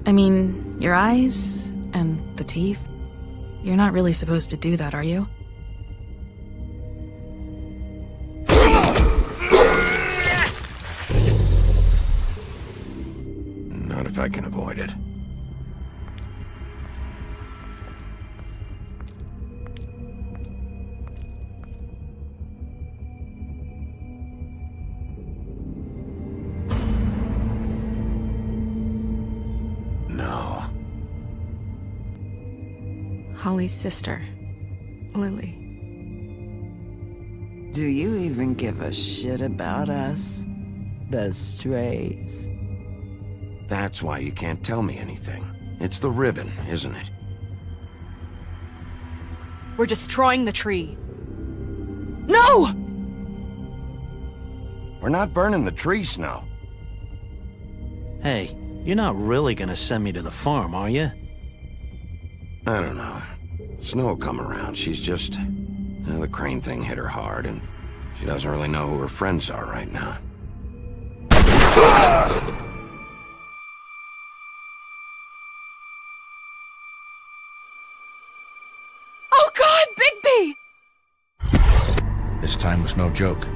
I mean, your eyes and the teeth. You're not really supposed to do that, are you? Not if I can avoid it. No. Holly's sister, Lily. Do you even give a shit about us? The strays. That's why you can't tell me anything. It's the ribbon, isn't it? We're destroying the tree. No! We're not burning the tree, Snow. Hey, you're not really gonna send me to the farm, are you? I don't know. Snow will come around. She's just... the crane thing hit her hard, and she doesn't really know who her friends are right now. Oh God, BİGBY! This time was no joke.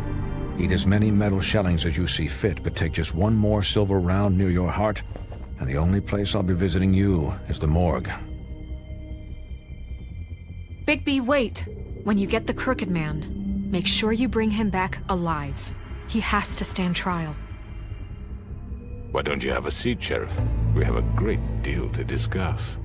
Eat as many metal shellings as you see fit, but take just one more silver round near your heart, and the only place I'll be visiting you is the morgue. BİGBY, wait. When you get the Crooked Man, make sure you bring him back alive. He has to stand trial. Why don't you have a seat, Sheriff? We have a great deal to discuss.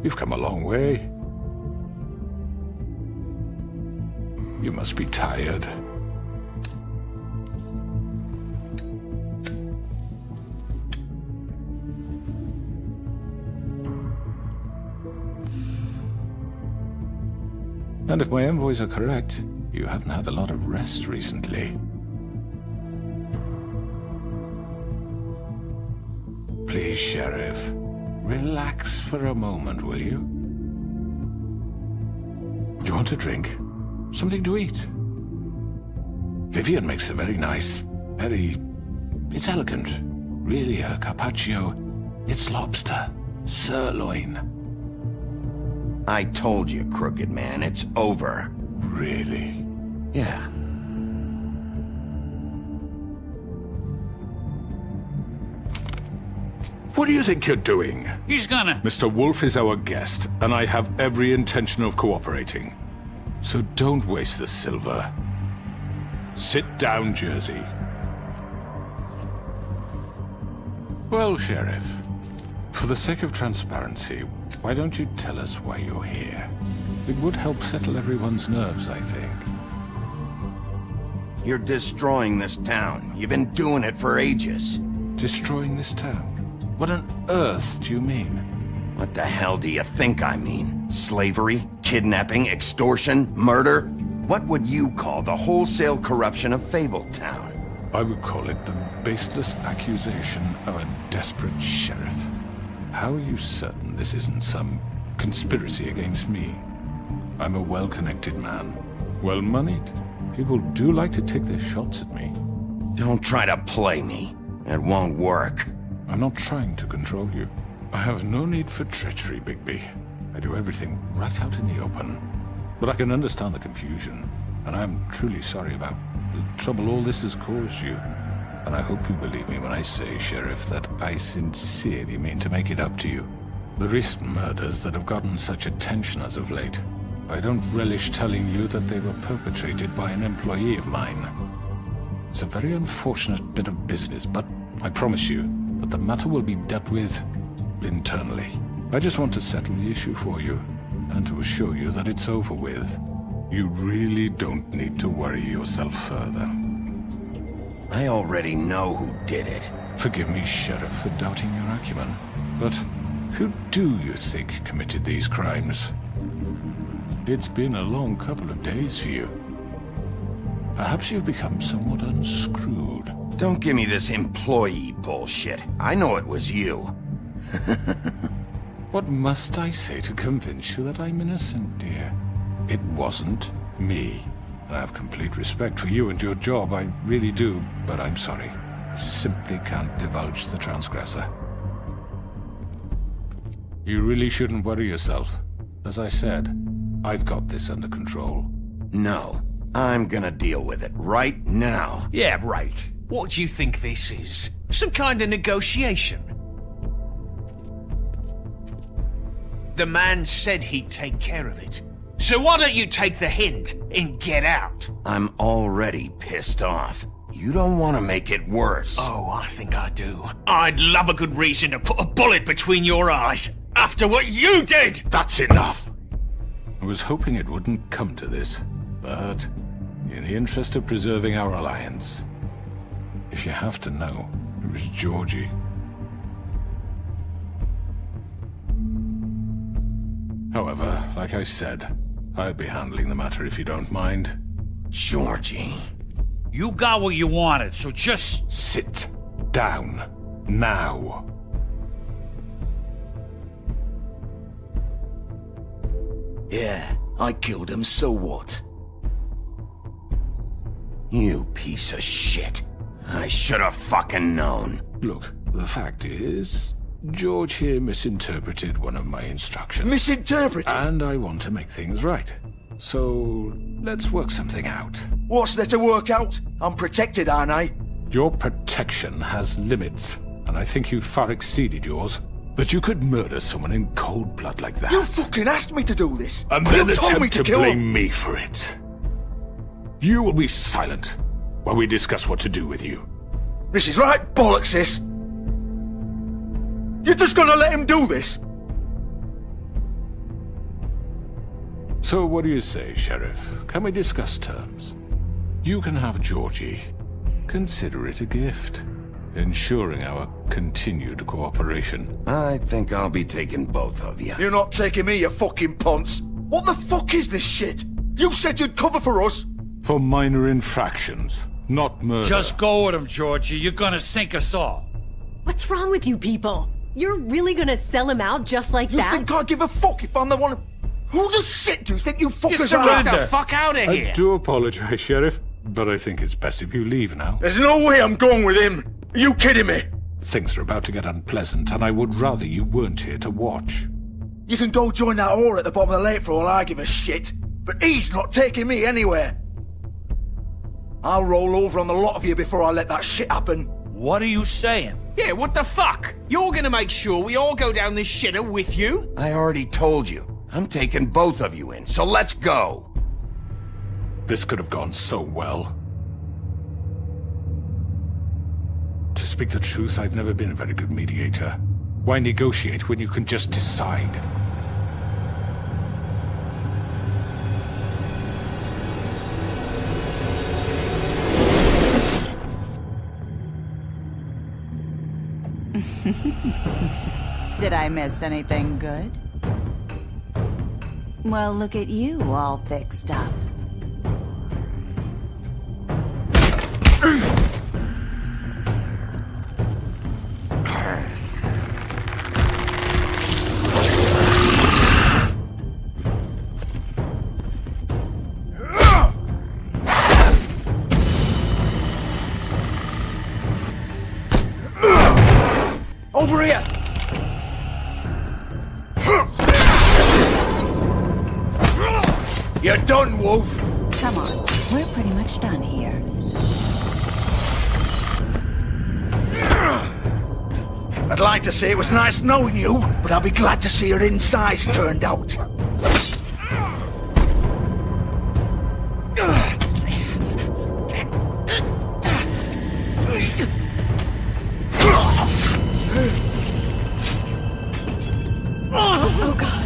You've come a long way. You must be tired. And if my envoys are correct, you haven't had a lot of rest recently. Please, Sheriff. Relax for a moment, will you? Do you want a drink? Something to eat? Vivian makes a very nice, it's elegant. Really a carpaccio. It's lobster. Sirloin. I told you, Crooked Man, it's over. Really? Yeah. What do you think you're doing? He's gonna... Mr. Wolf is our guest, and I have every intention of cooperating. So don't waste the silver. Sit down, Jersey. Well, Sheriff, for the sake of transparency, why don't you tell us why you're here? It would help settle everyone's nerves, I think. You're destroying this town. You've been doing it for ages. Destroying this town? What on earth do you mean? What the hell do you think I mean? Slavery? Kidnapping? Extortion? Murder? What would you call the wholesale corruption of Fabletown? I would call it the baseless accusation of a desperate sheriff. How are you certain this isn't some conspiracy against me? I'm a well-connected man, well-moneyed. People do like to take their shots at me. Don't try to play me. It won't work. I'm not trying to control you. I have no need for treachery, BİGBY. I do everything right out in the open. But I can understand the confusion, and I'm truly sorry about the trouble all this has caused you. And I hope you believe me when I say, Sheriff, that I sincerely mean to make it up to you. The recent murders that have gotten such attention as of late, I don't relish telling you that they were perpetrated by an employee of mine. It's a very unfortunate bit of business, but I promise you that the matter will be dealt with internally. I just want to settle the issue for you, and to assure you that it's over with. You really don't need to worry yourself further. I already know who did it. Forgive me, Sheriff, for doubting your acumen, but who do you think committed these crimes? It's been a long couple of days for you. Perhaps you've become somewhat unscrewed. Don't give me this employee bullshit. I know it was you. What must I say to convince you that I'm innocent, dear? It wasn't me. I have complete respect for you and your job, I really do, but I'm sorry. I simply can't divulge the transgressor. You really shouldn't worry yourself. As I said, I've got this under control. No, I'm gonna deal with it right now. Yeah, right. What do you think this is? Some kind of negotiation? The man said he'd take care of it. So why don't you take the hint and get out? I'm already pissed off. You don't want to make it worse. Oh, I think I do. I'd love a good reason to put a bullet between your eyes after what you did! That's enough! I was hoping it wouldn't come to this, but in the interest of preserving our alliance, if you have to know, it was Georgie. However, like I said, I'll be handling the matter if you don't mind. Georgie. You got what you wanted, so just... Sit down. Now. Yeah, I killed him, so what? You piece of shit. I should have fucking known. Look, the fact is, George here misinterpreted one of my instructions. Misinterpreted? And I want to make things right. So, let's work something out. What's there to work out? I'm protected, aren't I? Your protection has limits, and I think you've far exceeded yours. But you could murder someone in cold blood like that. You fucking asked me to do this! And then you told me attempt to kill blame him. me for it. You will be silent while we discuss what to do with you. This is right bollocks, this! You're just gonna let him do this? So what do you say, Sheriff? Can we discuss terms? You can have Georgie. Consider it a gift, ensuring our continued cooperation. I think I'll be taking both of you. You're not taking me, you fucking ponce! What the fuck is this shit? You said you'd cover for us! For minor infractions, not murder. Just go with him, Georgie. You're gonna sink us all. What's wrong with you people? You're really gonna sell him out just like You that? think I give a fuck if I'm the one... Who the shit do you think you fuckers are? Get the fuck out of I here! do apologize, Sheriff, but I think it's best if you leave now. There's no way I'm going with him! Are you kidding me? Things are about to get unpleasant, and I would rather you weren't here to watch. You can go join that whore at the bottom of the lake for all I give a shit, but he's not taking me anywhere. I'll roll over on the lot of you before I let that shit happen. What are you saying? Yeah, what the fuck? You're gonna make sure we all go down this shitter with you? I already told you. I'm taking both of you in, so let's go. This could have gone so well. To speak the truth, I've never been a very good mediator. Why negotiate when you can just decide? Did I miss anything good? Well, look at you, all fixed up. Over here! You're done, Wolf. Come on, we're pretty much done here. I'd like to say it was nice knowing you, but I'll be glad to see your insides turned out. Oh, God.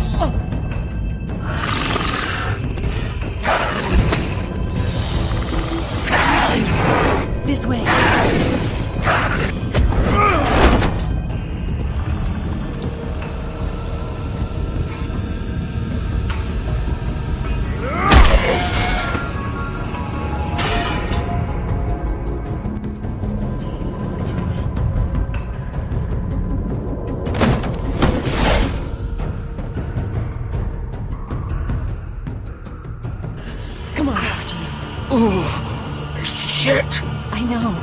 This way. Come on, Archie. Ooh, shit. I know.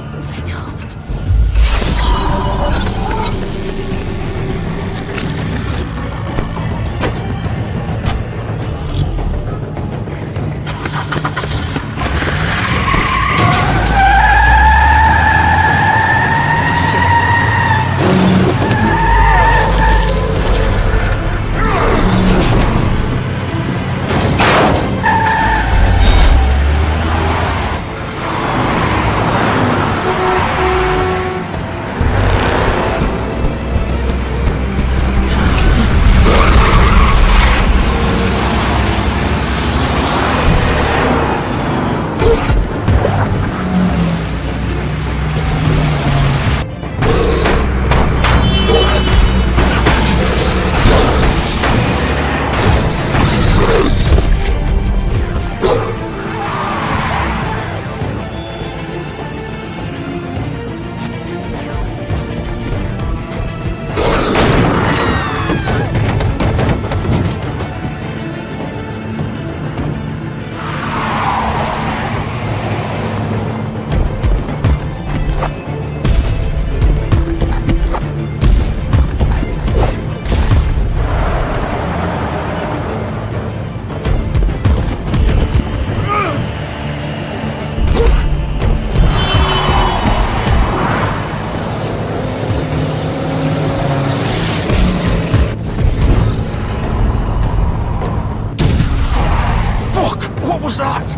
was that?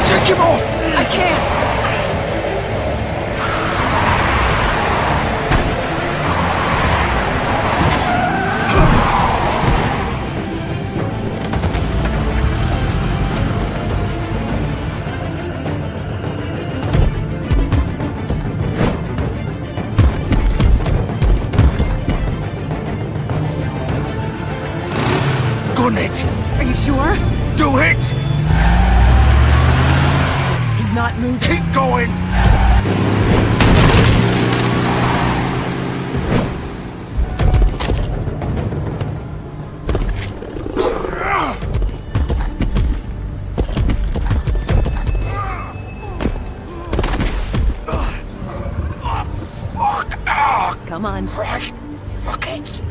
Take him off! I can't! Gun it! Are you sure? Do it! He's not moving. Keep going! Fuck! Come on. Right. Fuck it!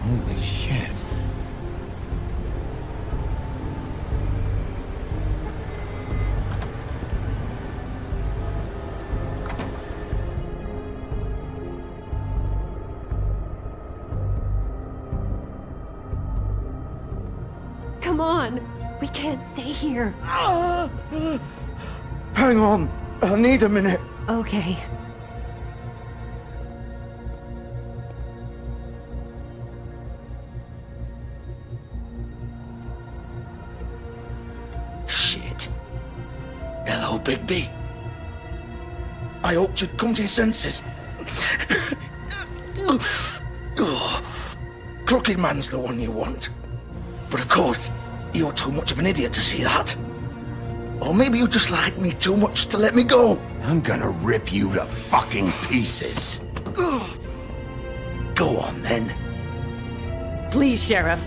Holy shit. Come on. We can't stay here. Hang on. I need a minute. Okay. Hello, Bigby. I hoped you'd come to your senses. Crooked Man's the one you want. But of course, you're too much of an idiot to see that. Or maybe you just like me too much to let me go. I'm gonna rip you to fucking pieces. Go on, then. Please, Sheriff.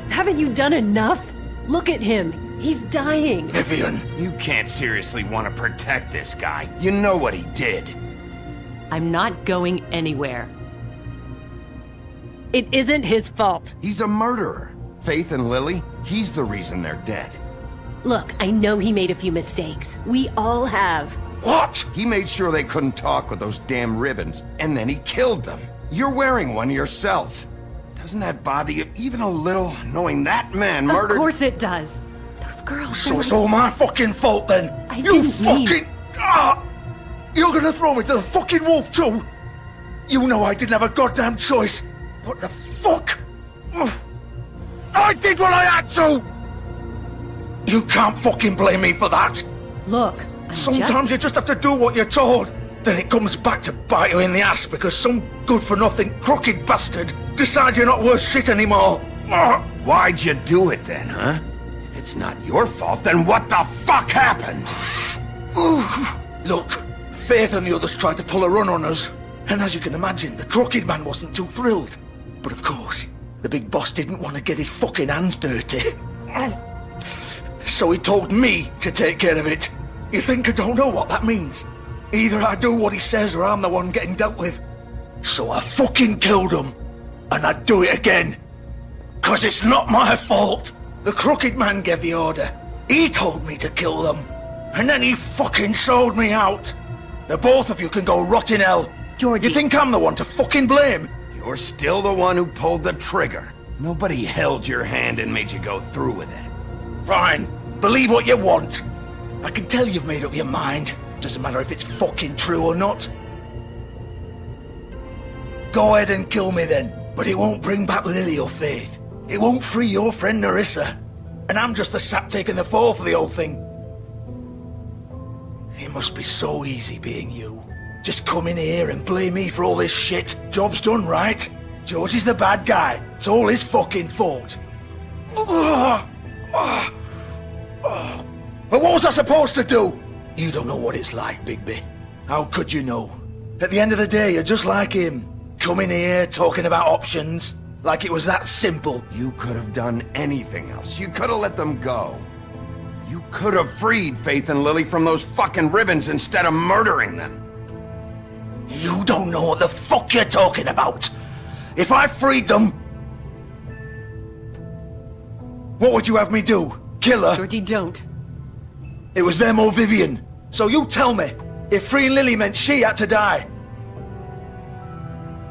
Haven't you done enough? Look at him. He's dying. Vivian. You can't seriously want to protect this guy. You know what he did. I'm not going anywhere. It isn't his fault. He's a murderer. Faith and Lily, he's the reason they're dead. Look, I know he made a few mistakes. We all have. What? He made sure they couldn't talk with those damn ribbons, and then he killed them. You're wearing one yourself. Doesn't that bother you even a little, knowing that man murdered— Of course it does. Those girls— So it's all my fucking fault, then? You fucking— You're gonna throw me to the fucking wolf, too? You know I didn't have a goddamn choice. What the fuck? I did what I had to! You can't fucking blame me for that. Look, sometimes you just have to do what you're told. Then it comes back to bite you in the ass because some good-for-nothing crooked bastard decides you're not worth shit anymore. Why'd you do it then, huh? If it's not your fault, then what the fuck happened? Look, Faith and the others tried to pull a run on us. And as you can imagine, the Crooked Man wasn't too thrilled. But of course, the big boss didn't want to get his fucking hands dirty. So he told me to take care of it. You think I don't know what that means? Either I do what he says or I'm the one getting dealt with. So I fucking killed him. And I'd do it again. 'Cause it's not my fault. The Crooked Man gave the order. He told me to kill them. And then he fucking sold me out. The both of you can go rot in hell. Georgie. You think I'm the one to fucking blame? You're still the one who pulled the trigger. Nobody held your hand and made you go through with it. Fine. Believe what you want. I can tell you've made up your mind. Doesn't matter if it's fucking true or not. Go ahead and kill me then. But it won't bring back Lily or Faith. It won't free your friend Nerissa. And I'm just the sap taking the fall for the whole thing. It must be so easy being you. Just come in here and blame me for all this shit. Job's done, right? George is the bad guy. It's all his fucking fault. But what was I supposed to do? You don't know what it's like, Bigby. How could you know? At the end of the day, you're just like him. Coming here, talking about options. Like it was that simple. You could have done anything else. You could have let them go. You could have freed Faith and Lily from those fucking ribbons instead of murdering them. You don't know what the fuck you're talking about. If I freed them... What would you have me do? Kill her? Georgie, don't. It was them or Vivian. So you tell me, if freeing Lily meant she had to die.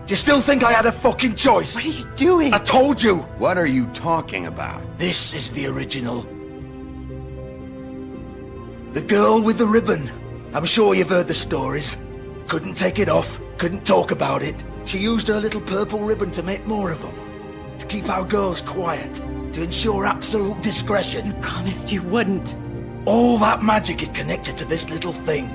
Do you still think I had a fucking choice? What are you doing? I told you. What are you talking about? This is the original. The girl with the ribbon. I'm sure you've heard the stories. Couldn't take it off, couldn't talk about it. She used her little purple ribbon to make more of them. To keep our girls quiet. To ensure absolute discretion. You promised you wouldn't. All that magic is connected to this little thing.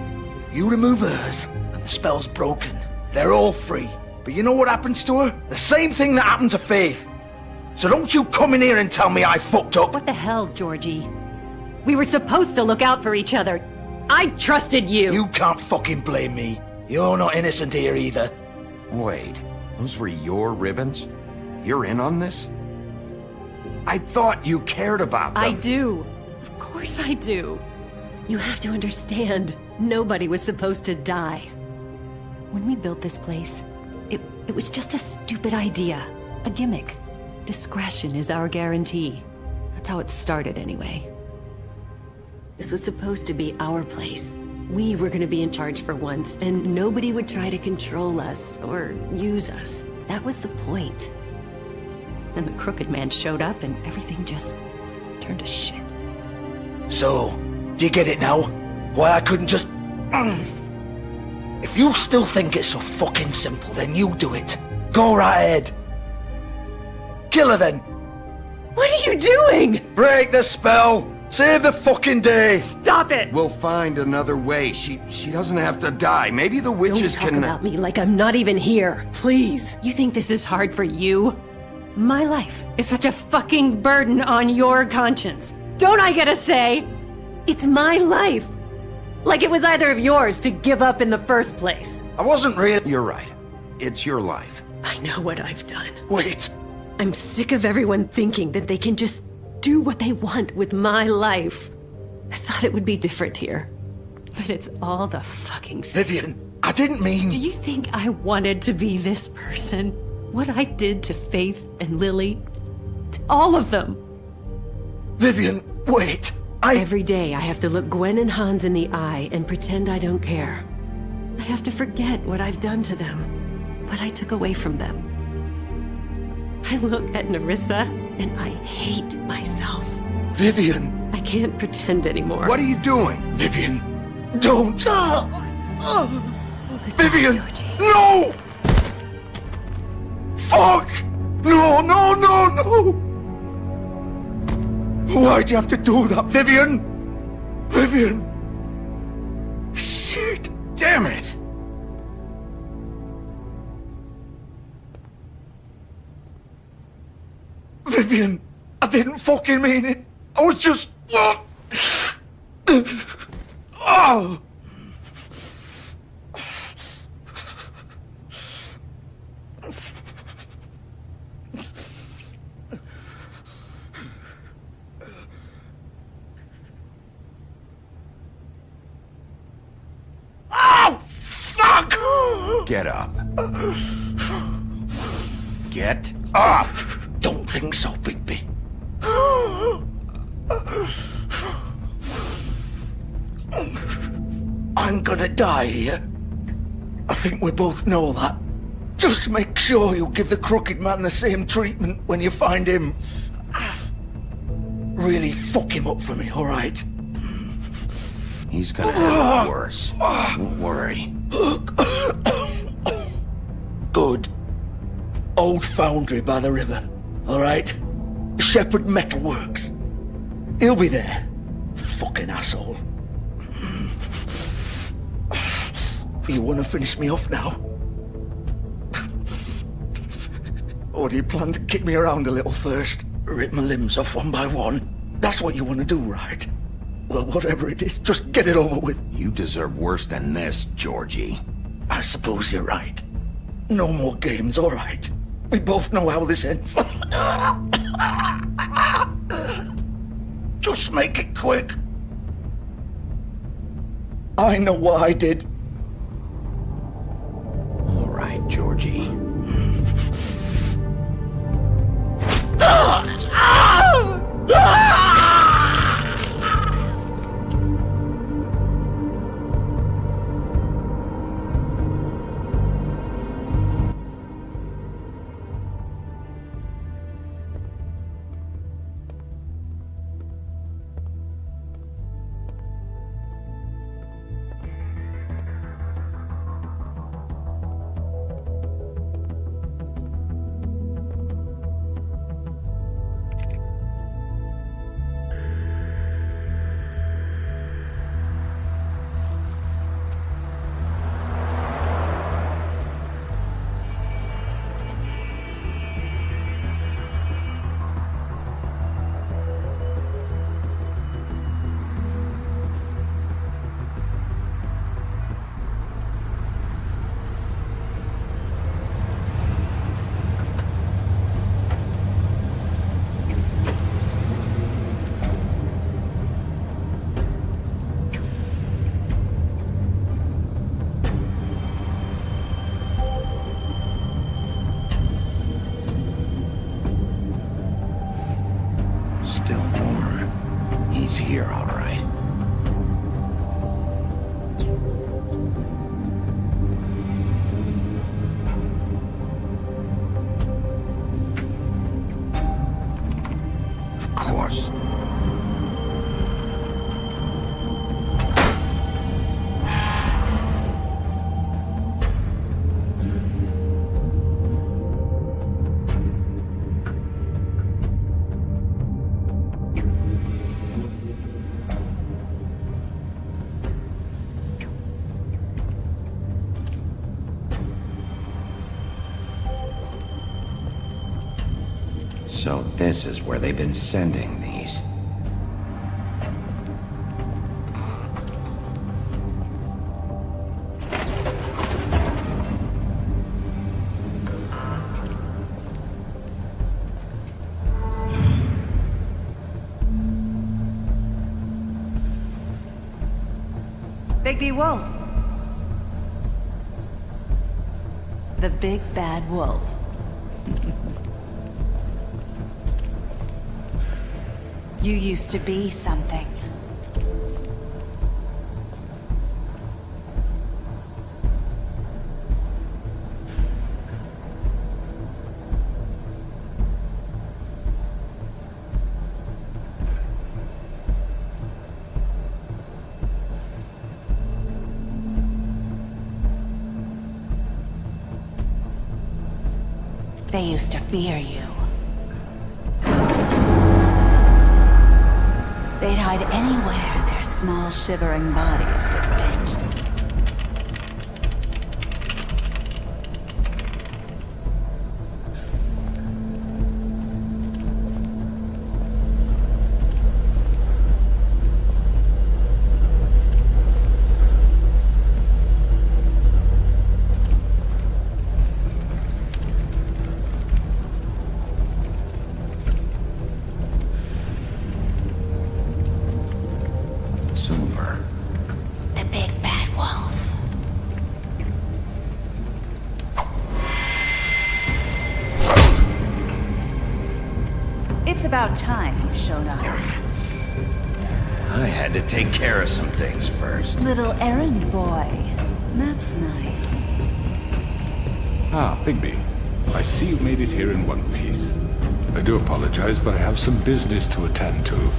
You remove hers, and the spell's broken. They're all free. But you know what happens to her? The same thing that happened to Faith. So don't you come in here and tell me I fucked up. What the hell, Georgie? We were supposed to look out for each other. I trusted you. You can't fucking blame me. You're not innocent here either. Wait, those were your ribbons? You're in on this? I thought you cared about them. I do. Of course I do. You have to understand, nobody was supposed to die. When we built this place, it was just a stupid idea. A gimmick. Discretion is our guarantee. That's how it started anyway. This was supposed to be our place. We were gonna be in charge for once, and nobody would try to control us or use us. That was the point. Then the Crooked Man showed up and everything just turned to shit. So, do you get it now? Why I couldn't just... If you still think it's so fucking simple, then you do it. Go right ahead. Kill her then. What are you doing? Break the spell. Save the fucking day! Stop it! We'll find another way. She doesn't have to die. Maybe the witches Don't talk can... about me like I'm not even here. Please. You think this is hard for you? My life is such a fucking burden on your conscience. Don't I get a say? It's my life. Like it was either of yours to give up in the first place. I wasn't really... You're right. It's your life. I know what I've done. Wait. I'm sick of everyone thinking that they can just do what they want with my life. I thought it would be different here. But it's all the fucking same. Vivian, I didn't mean... Do you think I wanted to be this person? What I did to Faith and Lily? To all of them? Vivian, wait. Every day I have to look Gwen and Hans in the eye and pretend I don't care. I have to forget what I've done to them, what I took away from them. I look at Nerissa and I hate myself. Vivian. I can't pretend anymore. What are you doing? Vivian, don't. Vivian, Georgie. no! Fuck! No, no, no, no! Why'd you have to do that, Vivian? Vivian! Shit! Damn it! Vivian, I didn't fucking mean it. I was just... Oh! Oh, fuck! Get up. Get up! Don't think so, BİGBY. I'm gonna die here. I think we both know that. Just make sure you give the crooked man the same treatment when you find him. Really fuck him up for me, alright? He's gonna have it worse. Don't worry. Good. Old foundry by the river, alright? Shepherd Metalworks. He'll be there. Fucking asshole. You wanna finish me off now? Or do you plan to kick me around a little first? Rip my limbs off one by one? That's what you wanna do, right? Well, whatever it is, just get it over with. You deserve worse than this, Georgie. I suppose you're right. No more games, alright? We both know how this ends. Just make it quick. I know what I did. All right, Georgie. Still more. He's here, all right. Of course. This is where they've been sending these. BİGBY Wolf. The big bad wolf. You used to be something. They used to fear you. They'd hide anywhere their small, shivering bodies would fit. Silver. The big bad wolf. It's about time you showed up. I had to take care of some things first. Little errand boy. That's nice. Ah, BİGBY. I see you made it here in one piece. I do apologize, but I have some business to attend to.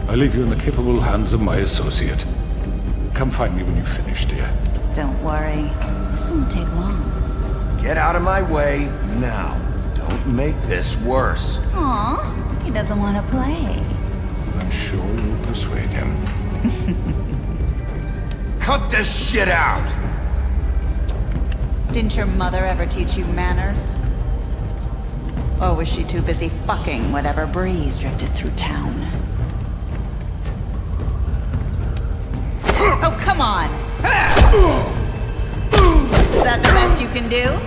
I leave you in the capable hands of my associate. Come find me when you finish, dear. Don't worry. This won't take long. Get out of my way now. Don't make this worse. Aw, he doesn't want to play. I'm sure you'll persuade him. Cut this shit out! Didn't your mother ever teach you manners? Or was she too busy fucking whatever breeze drifted through town? Oh, come on! Is that the best you can do?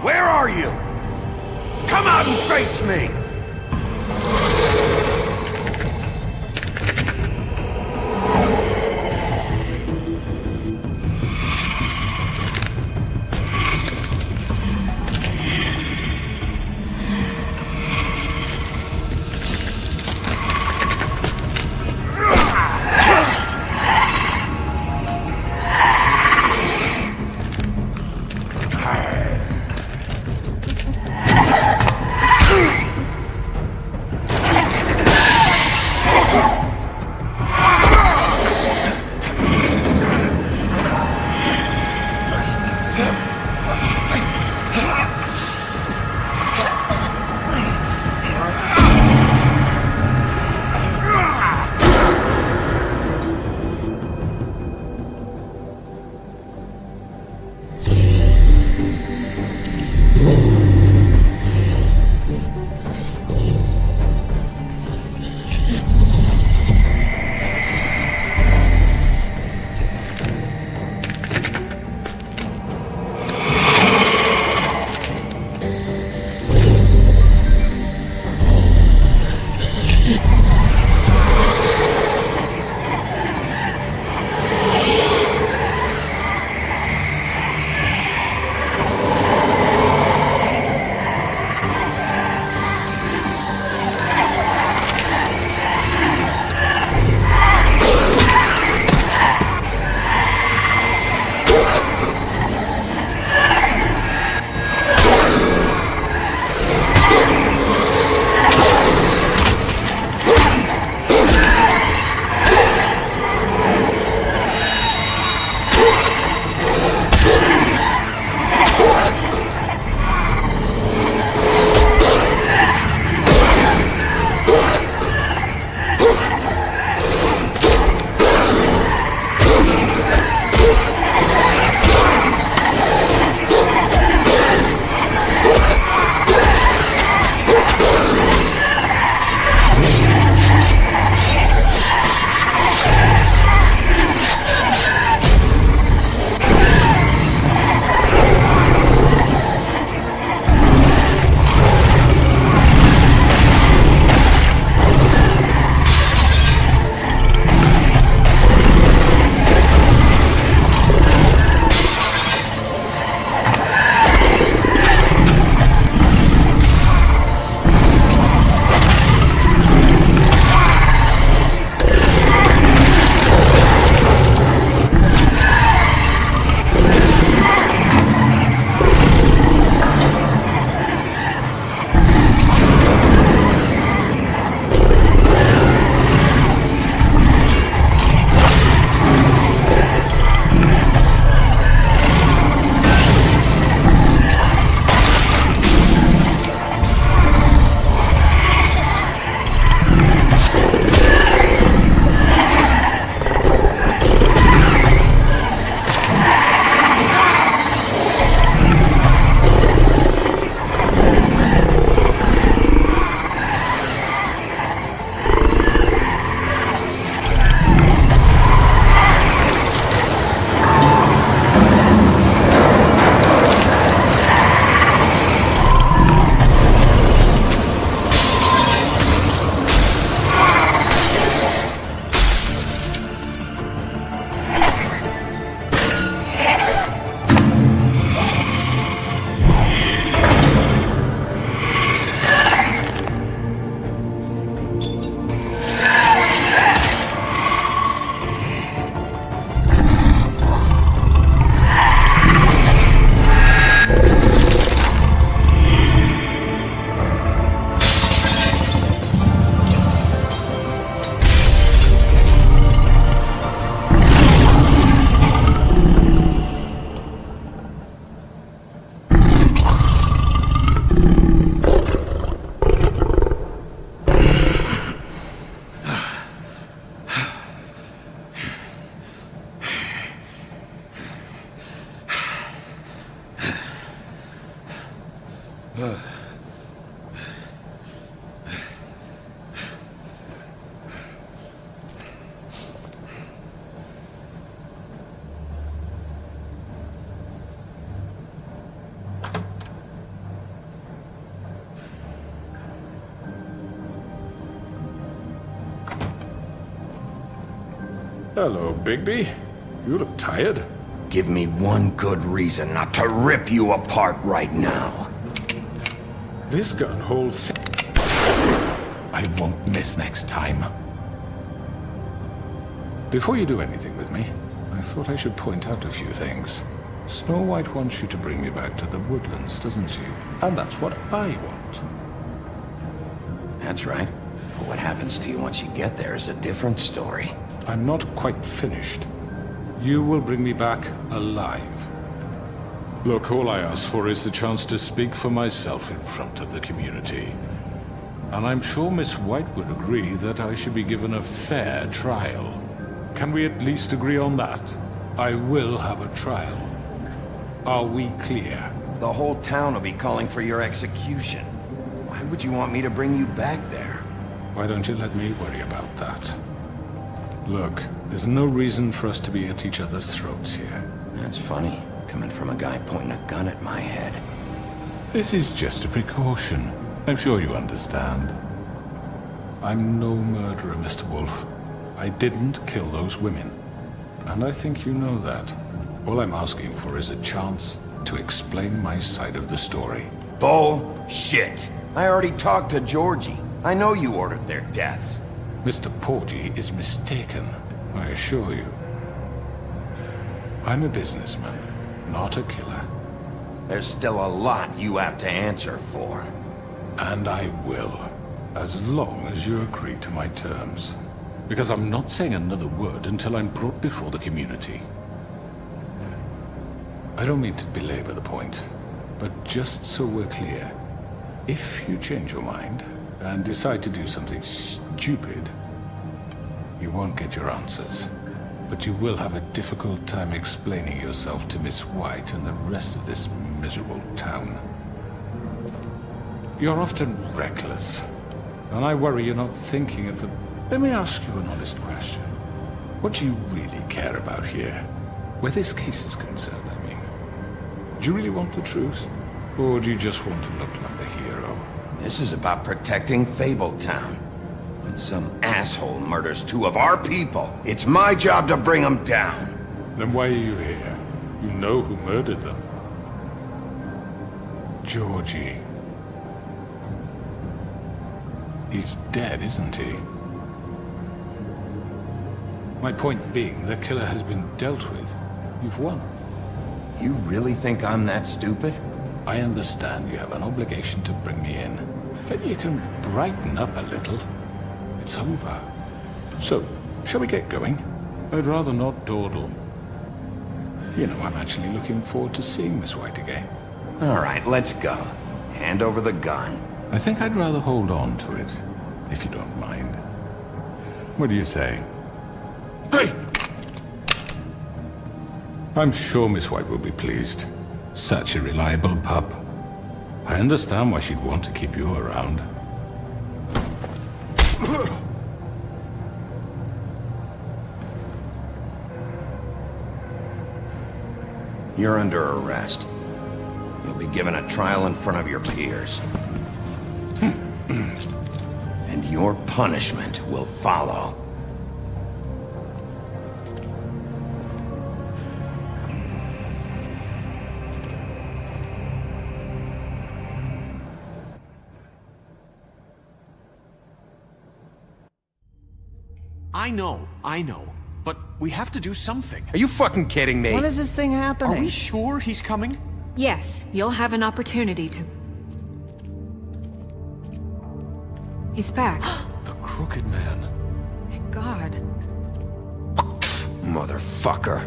Where are you? Come out and face me! Hello, Bigby. You look tired. Give me one good reason not to rip you apart right now. This gun holds... I won't miss next time. Before you do anything with me, I thought I should point out a few things. Snow White wants you to bring me back to the woodlands, doesn't she? And that's what I want. That's right. But what happens to you once you get there is a different story. I'm not quite finished. You will bring me back alive. Look, all I ask for is the chance to speak for myself in front of the community. And I'm sure Miss White would agree that I should be given a fair trial. Can we at least agree on that? I will have a trial. Are we clear? The whole town will be calling for your execution. Why would you want me to bring you back there? Why don't you let me worry about that? Look, there's no reason for us to be at each other's throats here. That's funny, coming from a guy pointing a gun at my head. This is just a precaution. I'm sure you understand. I'm no murderer, Mr. Wolf. I didn't kill those women. And I think you know that. All I'm asking for is a chance to explain my side of the story. Bullshit! I already talked to Georgie. I know you ordered their deaths. Mr. Porgy is mistaken, I assure you. I'm a businessman, not a killer. There's still a lot you have to answer for. And I will, as long as you agree to my terms. Because I'm not saying another word until I'm brought before the community. I don't mean to belabor the point, but just so we're clear, if you change your mind and decide to do something stupid, you won't get your answers. But you will have a difficult time explaining yourself to Miss White and the rest of this miserable town. You're often reckless, and I worry you're not thinking of the... Let me ask you an honest question. What do you really care about here? Where this case is concerned, I mean. Do you really want the truth? Or do you just want to look like the hero? This is about protecting Fabletown. When some asshole murders two of our people, it's my job to bring them down. Then why are you here? You know who murdered them. Georgie. He's dead, isn't he? My point being, the killer has been dealt with. You've won. You really think I'm that stupid? I understand you have an obligation to bring me in, but you can brighten up a little. It's over. So, shall we get going? I'd rather not dawdle. You know, I'm actually looking forward to seeing Miss White again. All right, let's go. Hand over the gun. I think I'd rather hold on to it, if you don't mind. What do you say? Hey! I'm sure Miss White will be pleased. Such a reliable pup. I understand why she'd want to keep you around. You're under arrest. You'll be given a trial in front of your peers. And your punishment will follow. I know. But we have to do something. Are you fucking kidding me? When is this thing happening? Are we sure he's coming? Yes, you'll have an opportunity to... He's back. The Crooked Man. Thank God. Motherfucker.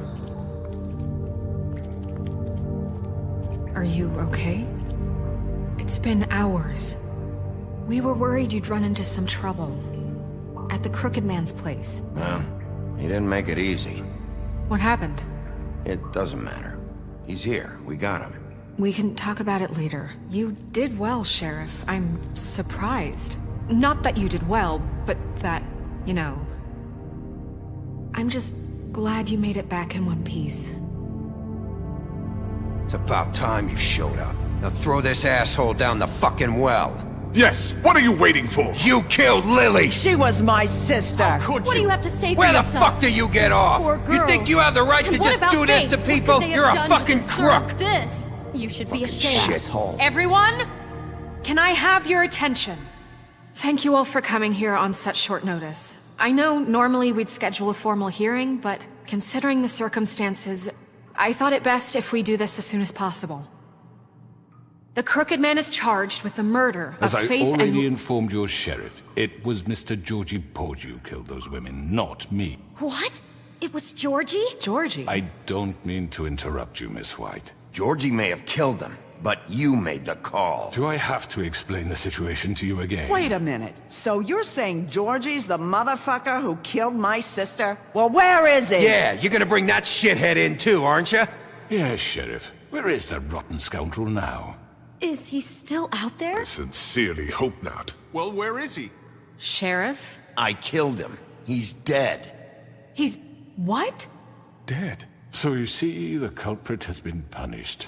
Are you okay? It's been hours. We were worried you'd run into some trouble. At the Crooked Man's place. Well, he didn't make it easy. What happened? It doesn't matter. He's here. We got him. We can talk about it later. You did well, Sheriff. I'm surprised. Not that you did well, but that, you know... I'm just glad you made it back in one piece. It's about time you showed up. Now throw this asshole down the fucking well. Yes, what are you waiting for? You killed Lily! She was my sister. What do you have to say for Where the yourself? fuck do you get off? Poor You girls. think you have the right And to what just about do this Faith? to What people? could they have You're a done to fucking deserve crook! This. You should be ashamed. Shithole. Everyone, can I have your attention? Thank you all for coming here on such short notice. I know normally we'd schedule a formal hearing, but considering the circumstances, I thought it best if we do this as soon as possible. The Crooked Man is charged with the murder As of I Faith already and... informed your sheriff, it was Mr. Georgie Porgy who killed those women, not me. What? It was Georgie? Georgie? I don't mean to interrupt you, Miss White. Georgie may have killed them, but you made the call. Do I have to explain the situation to you again? Wait a minute. So you're saying Georgie's the motherfucker who killed my sister? Well, where is he? Yeah, you're gonna bring that shithead in too, aren't you? Yes, Sheriff. Where is that rotten scoundrel now? Is he still out there? I sincerely hope not. Well, where is he? Sheriff? I killed him. He's dead. He's... what? Dead. So you see, the culprit has been punished.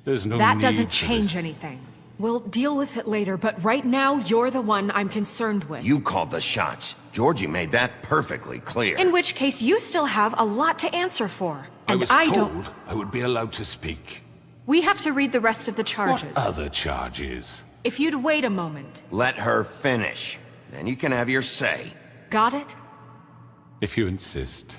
There's no That need doesn't for change this. anything. We'll deal with it later, but right now, you're the one I'm concerned with. You called the shots. Georgie made that perfectly clear. In which case, you still have a lot to answer for. I And was I told don't... I would be allowed to speak. We have to read the rest of the charges. What other charges? If you'd wait a moment. Let her finish. Then you can have your say. Got it? If you insist.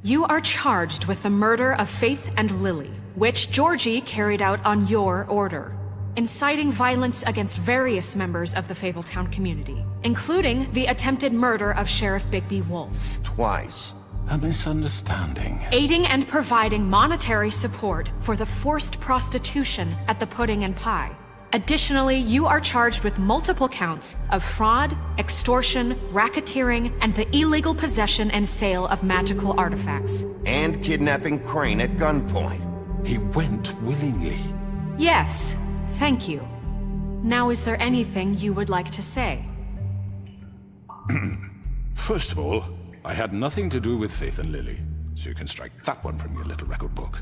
You are charged with the murder of Faith and Lily, which Georgie carried out on your order, inciting violence against various members of the Fabletown community, including the attempted murder of Sheriff BİGBY Wolf. Twice. A misunderstanding. Aiding and providing monetary support for the forced prostitution at the Pudding and Pie. Additionally, you are charged with multiple counts of fraud, extortion, racketeering, and the illegal possession and sale of magical artifacts. And kidnapping Crane at gunpoint. He went willingly. Yes, thank you. Now, is there anything you would like to say? First of all, I had nothing to do with Faith and Lily, so you can strike that one from your little record book.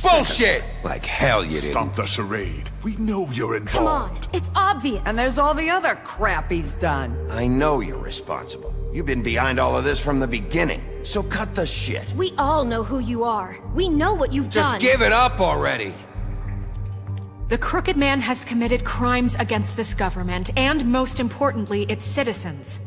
Bullshit! Like hell you didn't. Stop the charade. We know you're involved. Come on, it's obvious. And there's all the other crap he's done. I know you're responsible. You've been behind all of this from the beginning. So cut the shit. We all know who you are. We know what you've Just done. give it up already. The Crooked Man has committed crimes against this government and, most importantly, its citizens.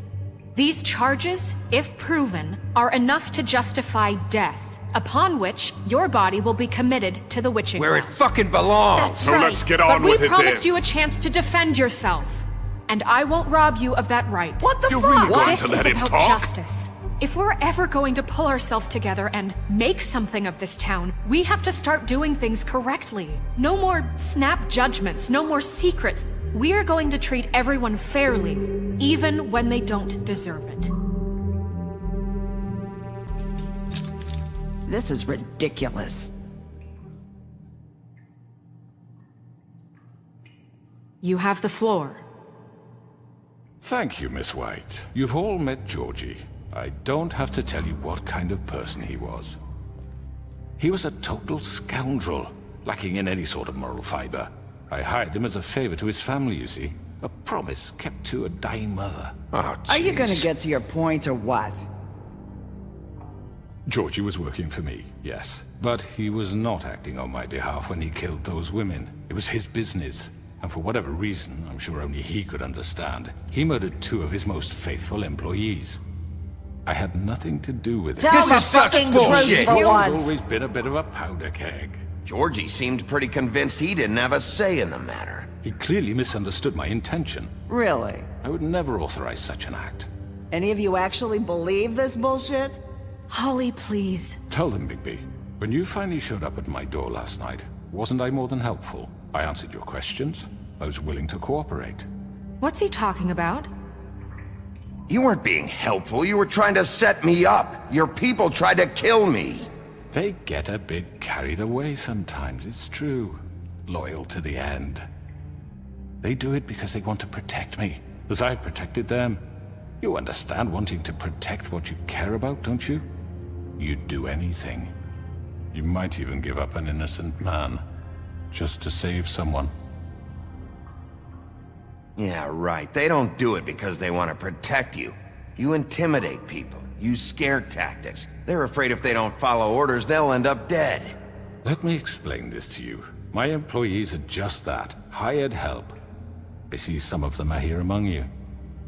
These charges, if proven, are enough to justify death, upon which your body will be committed to the witching Where it well. fucking belongs. That's So right. let's get on But with we it promised then. you a chance to defend yourself, and I won't rob you of that right. What the You're fuck? really going This to is let him about talk? justice. If we're ever going to pull ourselves together and make something of this town, we have to start doing things correctly. No more snap judgments, no more secrets. We are going to treat everyone fairly, even when they don't deserve it. This is ridiculous. You have the floor. Thank you, Miss White. You've all met Georgie. I don't have to tell you what kind of person he was. He was a total scoundrel, lacking in any sort of moral fiber. I hired him as a favor to his family, you see. A promise kept to a dying mother. Oh, Are you gonna jeez. get to your point or what? Georgie was working for me, yes. But he was not acting on my behalf when he killed those women. It was his business. And for whatever reason, I'm sure only he could understand, he murdered 2 of his most faithful employees. I had nothing to do with it. Tell This the is such fucking bullshit. truth for He's once. always been a bit of a powder keg. Georgie seemed pretty convinced he didn't have a say in the matter. He clearly misunderstood my intention. Really? I would never authorize such an act. Any of you actually believe this bullshit? Holly, please. Tell them, BİGBY, when you finally showed up at my door last night, wasn't I more than helpful? I answered your questions. I was willing to cooperate. What's he talking about? You weren't being helpful. You were trying to set me up. Your people tried to kill me. They get a bit carried away sometimes, it's true. Loyal to the end. They do it because they want to protect me, as I protected them. You understand wanting to protect what you care about, don't you? You'd do anything. You might even give up an innocent man, just to save someone. Yeah, right. They don't do it because they want to protect you. You intimidate people, use scare tactics. They're afraid if they don't follow orders, they'll end up dead. Let me explain this to you. My employees are just that, hired help. I see some of them are here among you.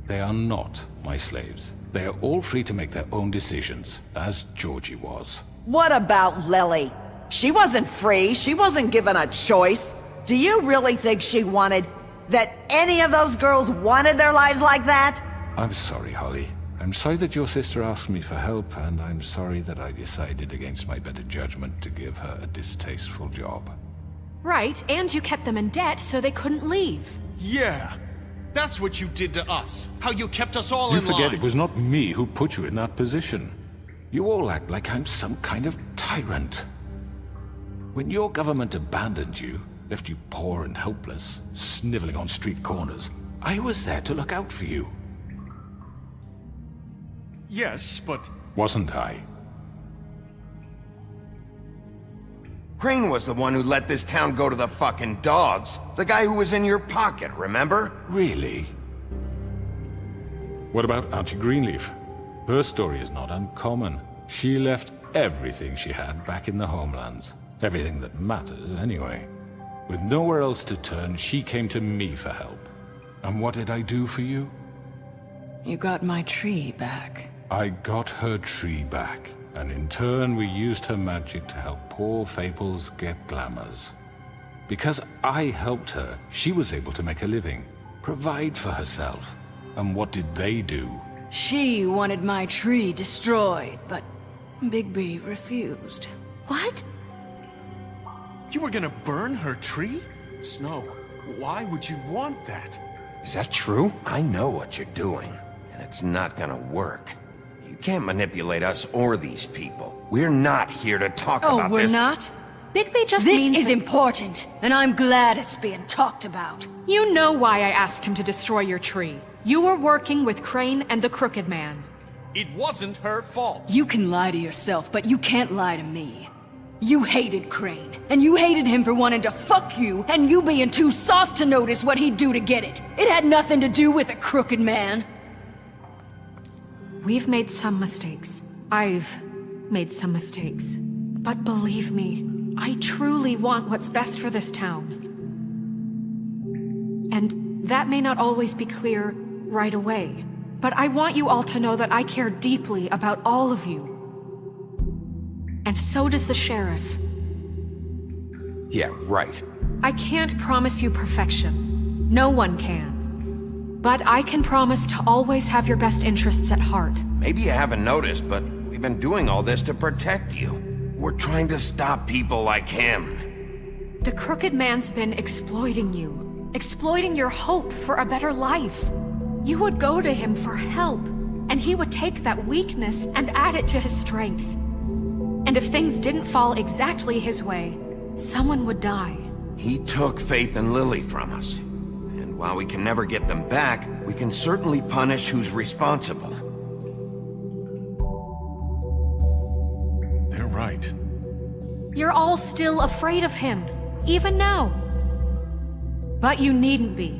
They are not my slaves. They are all free to make their own decisions, as Georgie was. What about Lily? She wasn't free. She wasn't given a choice. Do you really think she wanted... that any of those girls wanted their lives like that? I'm sorry, Holly. I'm sorry that your sister asked me for help, and I'm sorry that I decided against my better judgment to give her a distasteful job. Right, and you kept them in debt so they couldn't leave. Yeah. That's what you did to us. How you kept us all You in line. forget it was not me who put you in that position. You all act like I'm some kind of tyrant. When your government abandoned you, left you poor and helpless, sniveling on street corners, I was there to look out for you. Yes, but... Wasn't I? Crane was the one who let this town go to the fucking dogs. The guy who was in your pocket, remember? Really? What about Auntie Greenleaf? Her story is not uncommon. She left everything she had back in the homelands. Everything that matters, anyway. With nowhere else to turn, she came to me for help. And what did I do for you? You got my tree back. I got her tree back, and in turn we used her magic to help poor Fables get glamours. Because I helped her, she was able to make a living, provide for herself. And what did they do? She wanted my tree destroyed, but BİGBY refused. What? You were gonna burn her tree? Snow, why would you want that? Is that true? I know what you're doing, and it's not gonna work. You can't manipulate us or these people. We're not here to talk about this. Oh, we're not? BİGBY just This means is that- important, and I'm glad it's being talked about. You know why I asked him to destroy your tree. You were working with Crane and the Crooked Man. It wasn't her fault. You can lie to yourself, but you can't lie to me. You hated Crane, and you hated him for wanting to fuck you, and you being too soft to notice what he'd do to get it. It had nothing to do with a Crooked Man. We've made some mistakes. I've made some mistakes. But believe me, I truly want what's best for this town. And that may not always be clear right away, but I want you all to know that I care deeply about all of you. And so does the sheriff. Yeah, right. I can't promise you perfection. No one can. But I can promise to always have your best interests at heart. Maybe you haven't noticed, but we've been doing all this to protect you. We're trying to stop people like him. The Crooked Man's been exploiting you. Exploiting your hope for a better life. You would go to him for help, and he would take that weakness and add it to his strength. And if things didn't fall exactly his way, someone would die. He took Faith and Lily from us. And while we can never get them back, we can certainly punish who's responsible. They're right. You're all still afraid of him, even now. But you needn't be.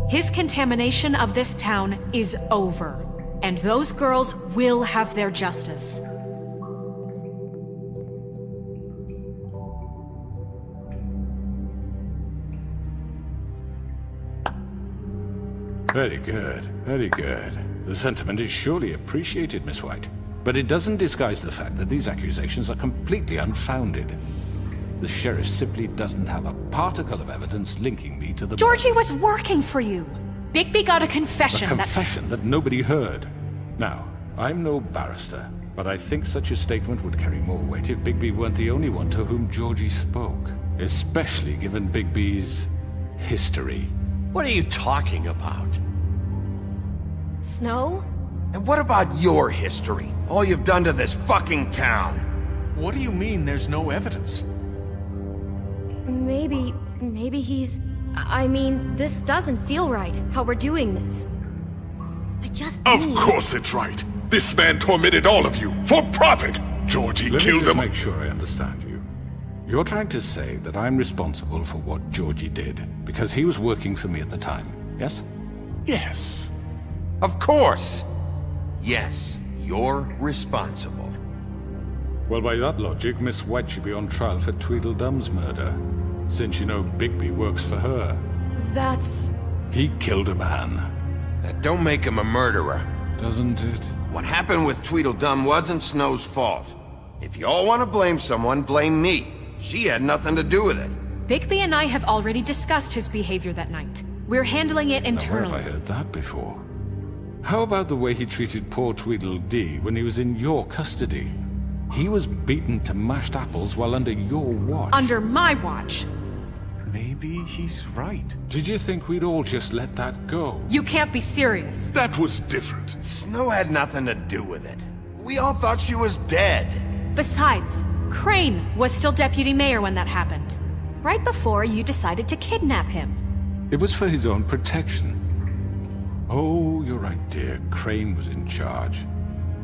His contamination of this town is over, and those girls will have their justice. Very good, very good. The sentiment is surely appreciated, Miss White. But it doesn't disguise the fact that these accusations are completely unfounded. The sheriff simply doesn't have a particle of evidence linking me to the... Georgie was working for you. BİGBY got a confession A confession that nobody heard. Now, I'm no barrister, but I think such a statement would carry more weight if BİGBY weren't the only one to whom Georgie spoke. Especially given BİGBY's history. What are you talking about? Snow? And what about your history? All you've done to this fucking town? What do you mean there's no evidence? Maybe he's... I mean, this doesn't feel right, how we're doing this. I just Of need... course it's right. This man tormented all of you, for profit! Georgie Let me killed just him. make sure I understand you. You're trying to say that I'm responsible for what Georgie did, because he was working for me at the time, yes? Yes. Of course! Yes, you're responsible. Well, by that logic, Miss White should be on trial for Tweedledum's murder, since you know Bigby works for her. That's... He killed a man. That don't make him a murderer. Doesn't it? What happened with Tweedledum wasn't Snow's fault. If you all want to blame someone, blame me. She had nothing to do with it. Bigby and I have already discussed his behavior that night. We're handling it Now, internally. where have I heard that before? How about the way he treated poor Tweedledee when he was in your custody? He was beaten to mashed apples while under your watch. Under my watch. Maybe he's right. Did you think we'd all just let that go? You can't be serious. That was different. Snow had nothing to do with it. We all thought she was dead. Besides, Crane was still deputy mayor when that happened. Right before you decided to kidnap him. It was for his own protection. Oh, you're right, dear. Crane was in charge.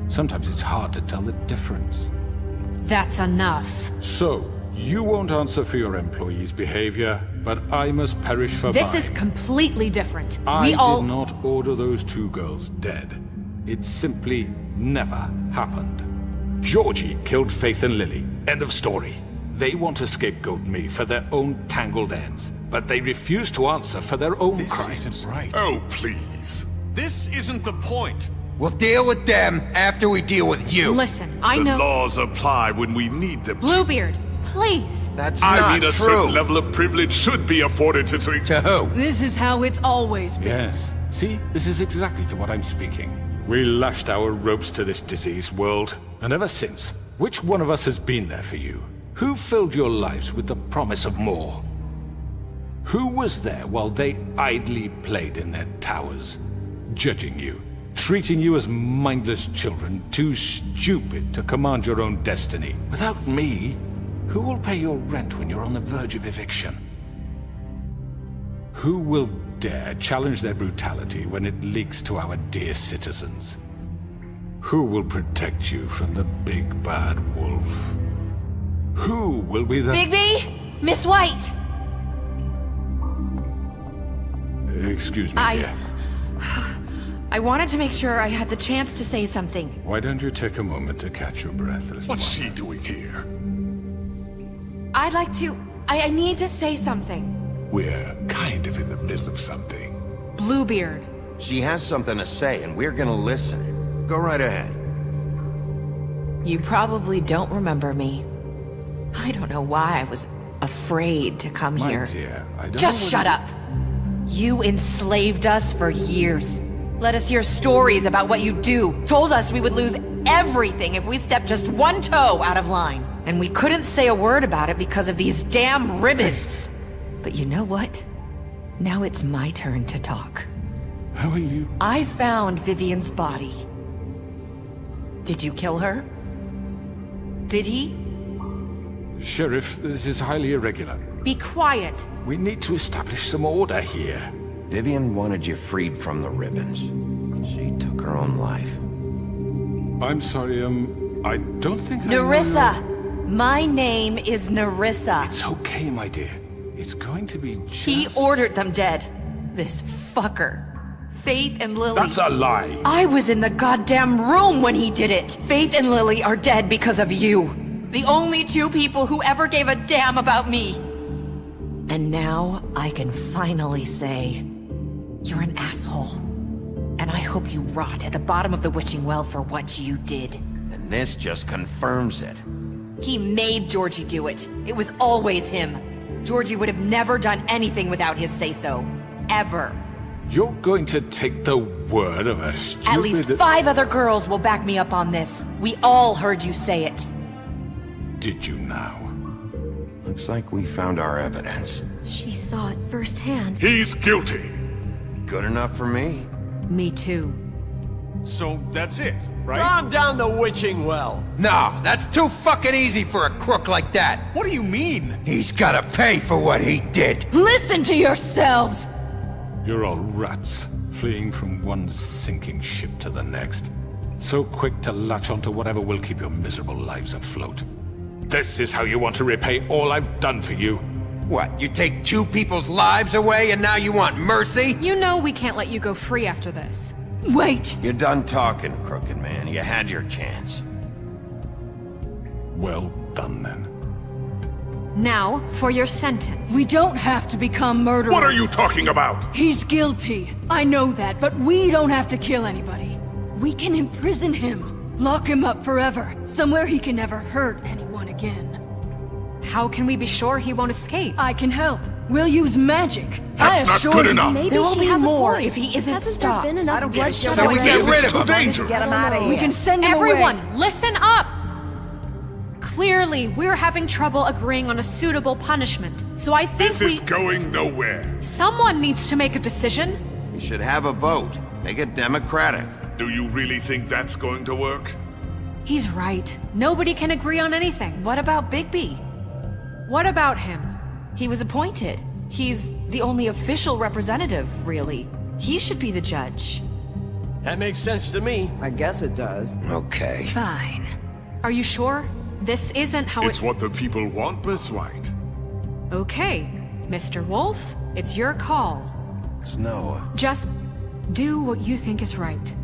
Sometimes it's hard to tell the difference. That's enough. So, you won't answer for your employees' behavior, but I must perish for This mine. is completely different. I We all... did not order those two girls dead. It simply never happened. Georgie killed Faith and Lily. End of story. They want to scapegoat me for their own tangled ends, but they refuse to answer for their own crimes. This isn't right. Oh, please. This isn't the point. We'll deal with them after we deal with you. Listen, I The know... laws apply when we need them to. Bluebeard, please. That's I not mean, a true. certain level of privilege should be afforded to... To who? This is how it's always been. Yes. See, this is exactly to what I'm speaking. We lashed our ropes to this diseased world, and ever since, which one of us has been there for you? Who filled your lives with the promise of more? Who was there while they idly played in their towers, judging you, treating you as mindless children, too stupid to command your own destiny? Without me, who will pay your rent when you're on the verge of eviction? Who will dare challenge their brutality when it leaks to our dear citizens? Who will protect you from the big bad wolf? Who will be the... Bigby? Miss White! Excuse me, dear. I wanted to make sure I had the chance to say something. Why don't you take a moment to catch your breath, little What's one? she doing here? I'd like to... I need to say something. We're kind of in the middle of something. Bluebeard. She has something to say, and we're gonna listen. Go right ahead. You probably don't remember me. I don't know why I was afraid to come My here. dear, I don't Just know shut up! You enslaved us for years. Let us hear stories about what you do. Told us we would lose everything if we stepped just one toe out of line. And we couldn't say a word about it because of these damn ribbons. But you know what? Now it's my turn to talk. How are you? I found Vivian's body. Did you kill her? Did he? Sheriff, this is highly irregular. Be quiet. We need to establish some order here. Vivian wanted you freed from the ribbons. She took her own life. I'm sorry, I don't think I know Nerissa! your- My name is Nerissa. It's okay, my dear. It's going to be just... He ordered them dead. This fucker. Faith and Lily. That's a lie. I was in the goddamn room when he did it. Faith and Lily are dead because of you. The only two people who ever gave a damn about me. And now I can finally say, you're an asshole. And I hope you rot at the bottom of the witching well for what you did. And this just confirms it. He made Georgie do it. It was always him. Georgie would have never done anything without his say-so. Ever. You're going to take the word of a stupid... At least 5 other girls will back me up on this. We all heard you say it. Did you now? Looks like we found our evidence. She saw it firsthand. He's guilty. Good enough for me. Me too. So that's it, right? Calm down the witching well. No, that's too fucking easy for a crook like that. What do you mean? He's gotta pay for what he did. Listen to yourselves! You're all rats, fleeing from one sinking ship to the next. So quick to latch onto whatever will keep your miserable lives afloat. This is how you want to repay all I've done for you? What, you take two people's lives away and now you want mercy? You know we can't let you go free after this. Wait! You're done talking, crooked man. You had your chance. Well done, then. Now, for your sentence. We don't have to become murderers. What are you talking about? He's guilty. I know that, but we don't have to kill anybody. We can imprison him. Lock him up forever. Somewhere he can never hurt anyone again. How can we be sure he won't escape? I can help. We'll use magic. That's not good enough. Maybe There will she be has more a point. if he isn't Hasn't stopped. There been enough I don't get it. bloodshed So we already? get rid of him. Dangerous. Get him out of here. We can send him Everyone, away. listen up! Clearly, we're having trouble agreeing on a suitable punishment, so I think This is going nowhere. Someone needs to make a decision. We should have a vote. Make it democratic. Do you really think that's going to work? He's right. Nobody can agree on anything. What about BİGBY? What about him? He was appointed. He's the only official representative, really. He should be the judge. That makes sense to me. I guess it does. Okay. Fine. Are you sure? This isn't how It's what the people want, Miss White. Okay, Mr. Wolf, it's your call. Snow. Just do what you think is right.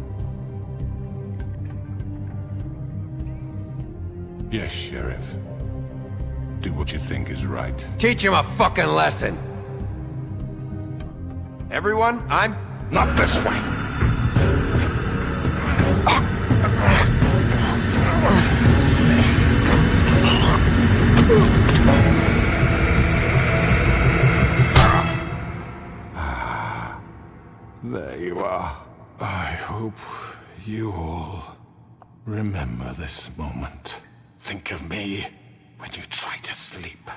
Yes, Sheriff. Do what you think is right. Teach him a fucking lesson. Everyone, I'm... Not this way. There you are. I hope you all remember this moment. Think of me when you try to sleep.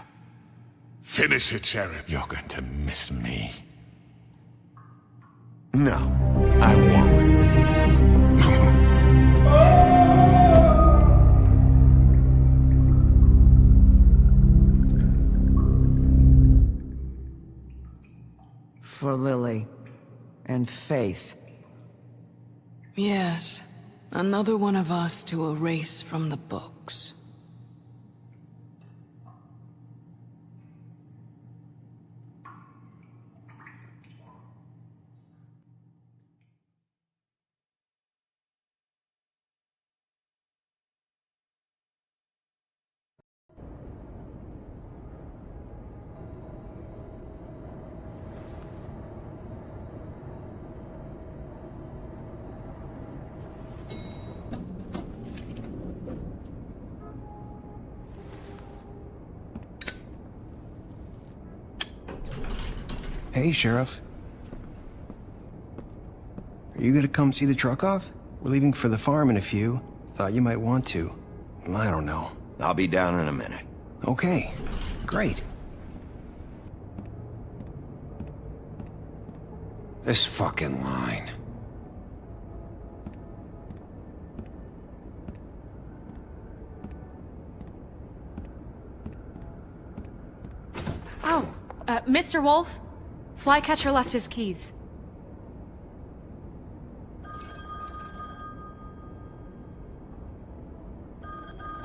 Finish it, Sheriff. You're going to miss me. No, I won't. For Lily. And Faith. Yes. Another one of us to erase from the books. Hey, Sheriff. Are you gonna come see the truck off? We're leaving for the farm in a few. Thought you might want to. I don't know. I'll be down in a minute. Okay, great. This fucking line. Oh, Mr. Wolf? Flycatcher left his keys.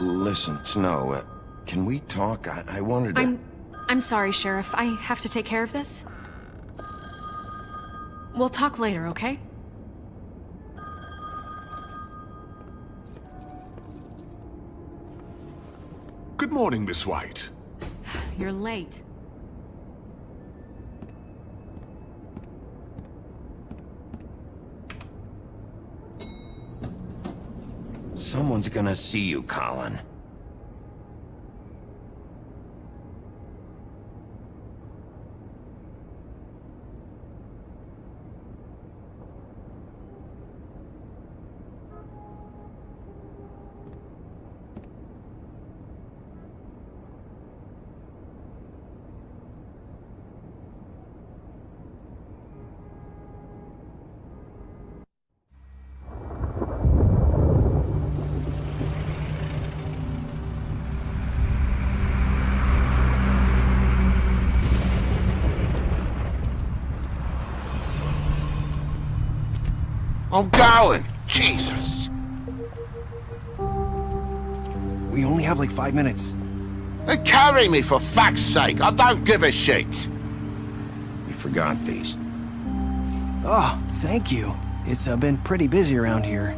Listen, Snow, can we talk? I wanted to... I'm sorry, Sheriff. I have to take care of this. We'll talk later, okay? Good morning, Miss White. You're late. Someone's gonna see you, Colin. I'm going. Jesus. We only have like 5 minutes. Carry me for fuck's sake. I don't give a shit. You forgot these. Oh, thank you. It's been pretty busy around here.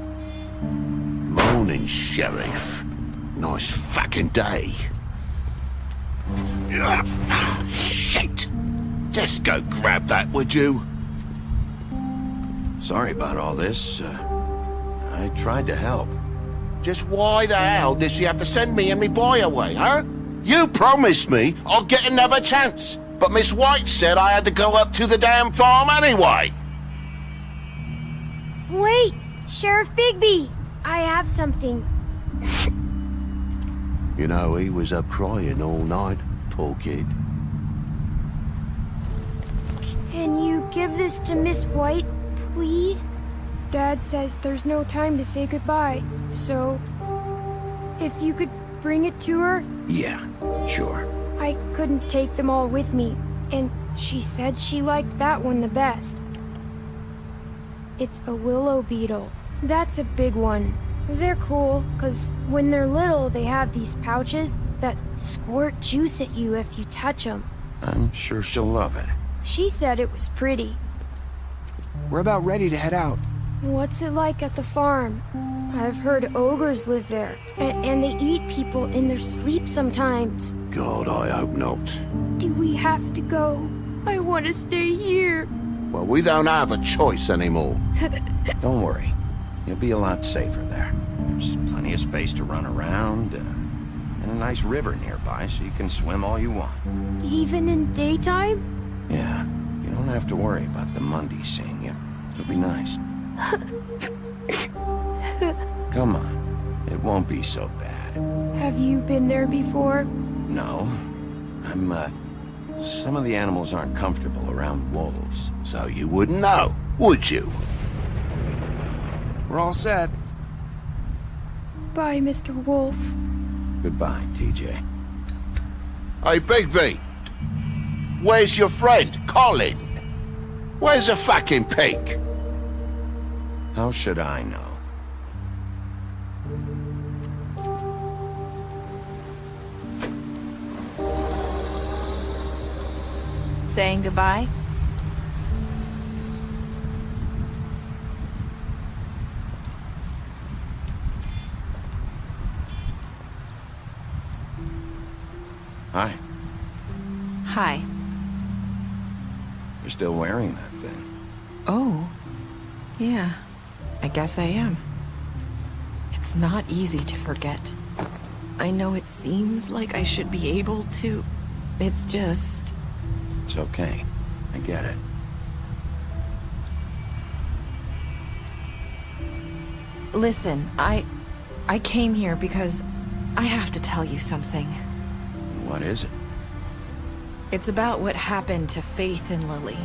Morning, Sheriff. Nice fucking day. Shit. Just go grab that, would you? Sorry about all this. I tried to help. Just why the hell did she have to send me and me boy away, huh? You promised me I'll get another chance, but Miss White said I had to go up to the damn farm anyway. Wait! Sheriff BİGBY! I have something. You know, he was up crying all night, poor kid. Can you give this to Miss White, please? Dad says there's no time to say goodbye, so if you could bring it to her? Yeah, sure. I couldn't take them all with me, and she said she liked that one the best. It's a willow beetle. That's a big one. They're cool, 'cause when they're little, they have these pouches that squirt juice at you if you touch them. I'm sure she'll love it. She said it was pretty. We're about ready to head out. What's it like at the farm? I've heard ogres live there, and they eat people in their sleep sometimes. God, I hope not. Do we have to go? I want to stay here. Well, we don't have a choice anymore. Don't worry. You'll be a lot safer there. There's plenty of space to run around, and a nice river nearby so you can swim all you want. Even in daytime? Yeah, you don't have to worry about the Mundy seeing you. It'll be nice. Come on. It won't be so bad. Have you been there before? No. Some of the animals aren't comfortable around wolves, so you wouldn't know, would you? We're all set. Bye, Mr. Wolf. Goodbye, TJ. Hey, BİGBY! Where's your friend, Colin? Where's the fucking pig? How should I know? Saying goodbye? Hi. Hi. You're still wearing that thing. Oh. Yeah. I guess I am. It's not easy to forget. I know it seems like I should be able to. It's just... It's okay. I get it. Listen, I came here because I have to tell you something. What is it? It's about what happened to Faith and Lily.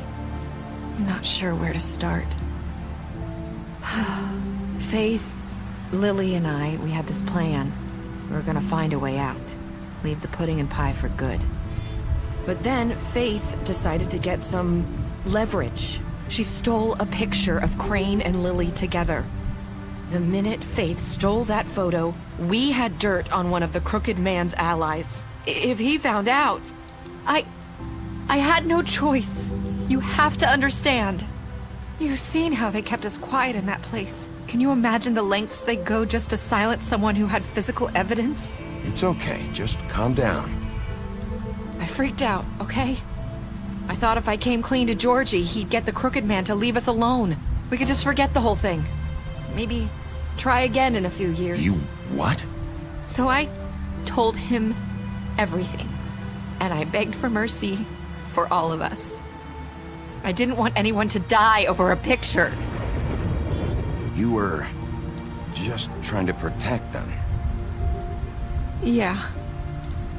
I'm not sure where to start. Faith, Lily, and I, we had this plan. We were gonna find a way out. Leave the pudding and pie for good. But then Faith decided to get some leverage. She stole a picture of Crane and Lily together. The minute Faith stole that photo, we had dirt on one of the crooked man's allies. If he found out, I had no choice. You have to understand. You've seen how they kept us quiet in that place. Can you imagine the lengths they go just to silence someone who had physical evidence? It's okay. Just calm down. I freaked out, okay? I thought if I came clean to Georgie, he'd get the crooked man to leave us alone. We could just forget the whole thing. Maybe try again in a few years. You what? So I told him everything. And I begged for mercy for all of us. I didn't want anyone to die over a picture. You were just trying to protect them. Yeah.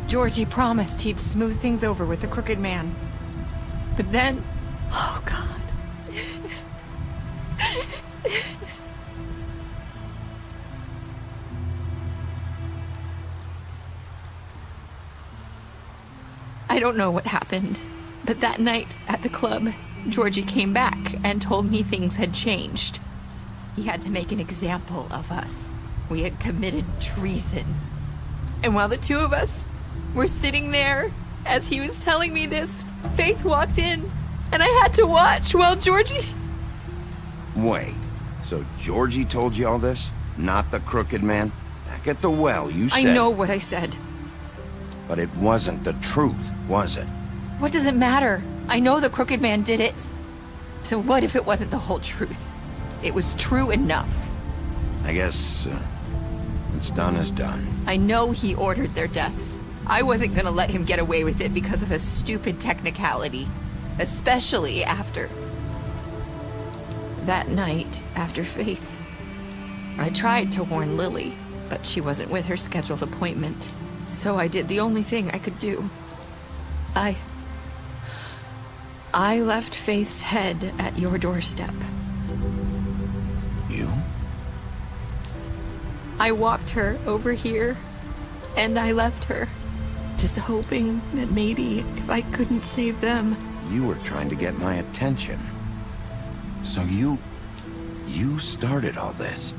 Georgie promised he'd smooth things over with the crooked man. But then... Oh, God. I don't know what happened, but that night at the club, Georgie came back and told me things had changed. He had to make an example of us. We had committed treason. And while the two of us were sitting there, as he was telling me this, Faith walked in, and I had to watch while Georgie... Wait, so Georgie told you all this? Not the crooked man? Back at the well, you said... I know what I said. But it wasn't the truth, was it? What does it matter? I know the crooked man did it. So what if it wasn't the whole truth? It was true enough. I guess, what's done is done. I know he ordered their deaths. I wasn't gonna let him get away with it because of a stupid technicality. Especially after... that night, after Faith. I tried to warn Lily, but she wasn't with her scheduled appointment. So I did the only thing I could do. I left Faith's head at your doorstep. You? I walked her over here, and I left her. Just hoping that maybe if I couldn't save them... You were trying to get my attention. So you started all this.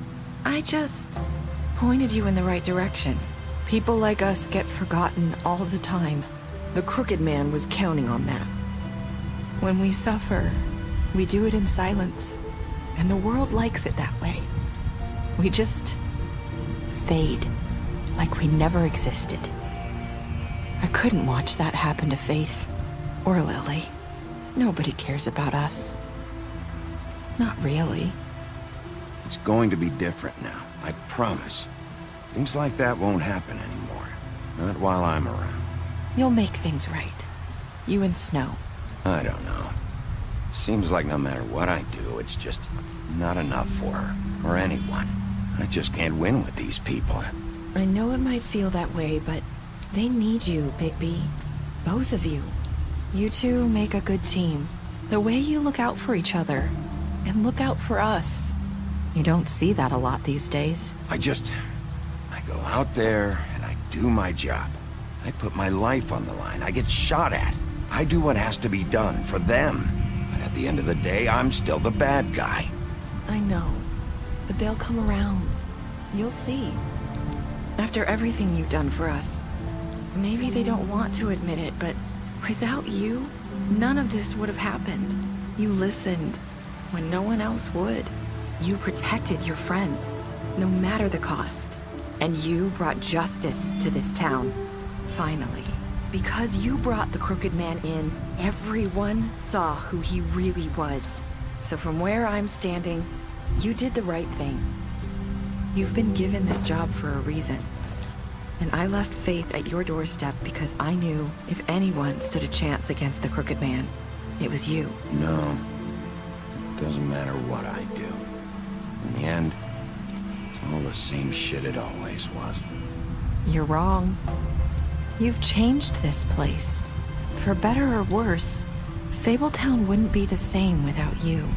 I just pointed you in the right direction. People like us get forgotten all the time. The crooked man was counting on that. When we suffer, we do it in silence. And the world likes it that way. We just fade, like we never existed. I couldn't watch that happen to Faith, or Lily. Nobody cares about us. Not really. It's going to be different now, I promise. Things like that won't happen anymore. Not while I'm around. You'll make things right. You and Snow. I don't know. Seems like no matter what I do, it's just not enough for her, or anyone. I just can't win with these people. I know it might feel that way, but they need you, BİGBY. Both of you. You two make a good team. The way you look out for each other, and look out for us. You don't see that a lot these days. I go out there, and I do my job. I put my life on the line. I get shot at. I do what has to be done for them. But at the end of the day, I'm still the bad guy. I know, but they'll come around. You'll see. After everything you've done for us, maybe they don't want to admit it, but without you, none of this would have happened. You listened when no one else would. You protected your friends, no matter the cost. And you brought justice to this town, finally. Because you brought the crooked man in, everyone saw who he really was. So from where I'm standing, you did the right thing. You've been given this job for a reason. And I left Faith at your doorstep because I knew if anyone stood a chance against the crooked man, it was you. No. It doesn't matter what I do. In the end, it's all the same shit it always was. You're wrong. You've changed this place. For better or worse, Fabletown wouldn't be the same without you.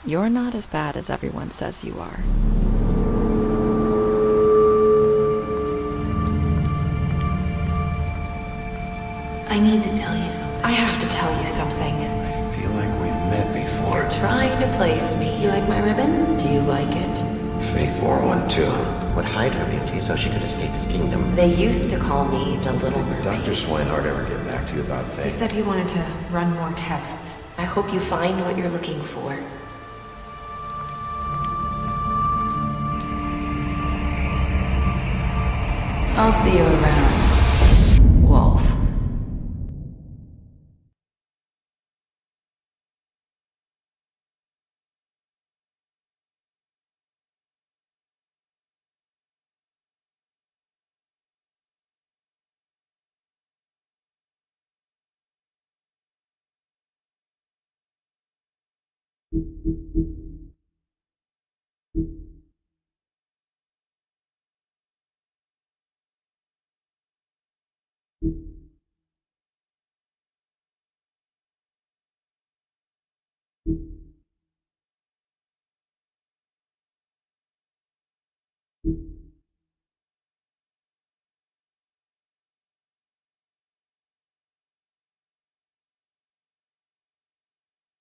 You're not as bad as everyone says you are. I need to tell you something. I have to tell you something. I feel like we've met before. You're trying to place me. You like my ribbon? Do you like it? Faith wore one too. Would hide her beauty so she could escape his kingdom. They used to call me the Little Did Mermaid. Dr. Swinehart ever get back to you about Faith? He said he wanted to run more tests. I hope you find what you're looking for. I'll see you around, Wolf.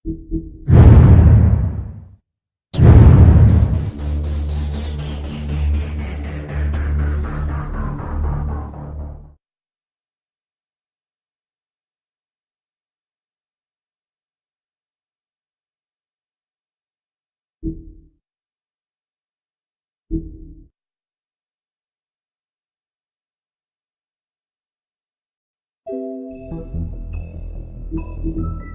Thank you.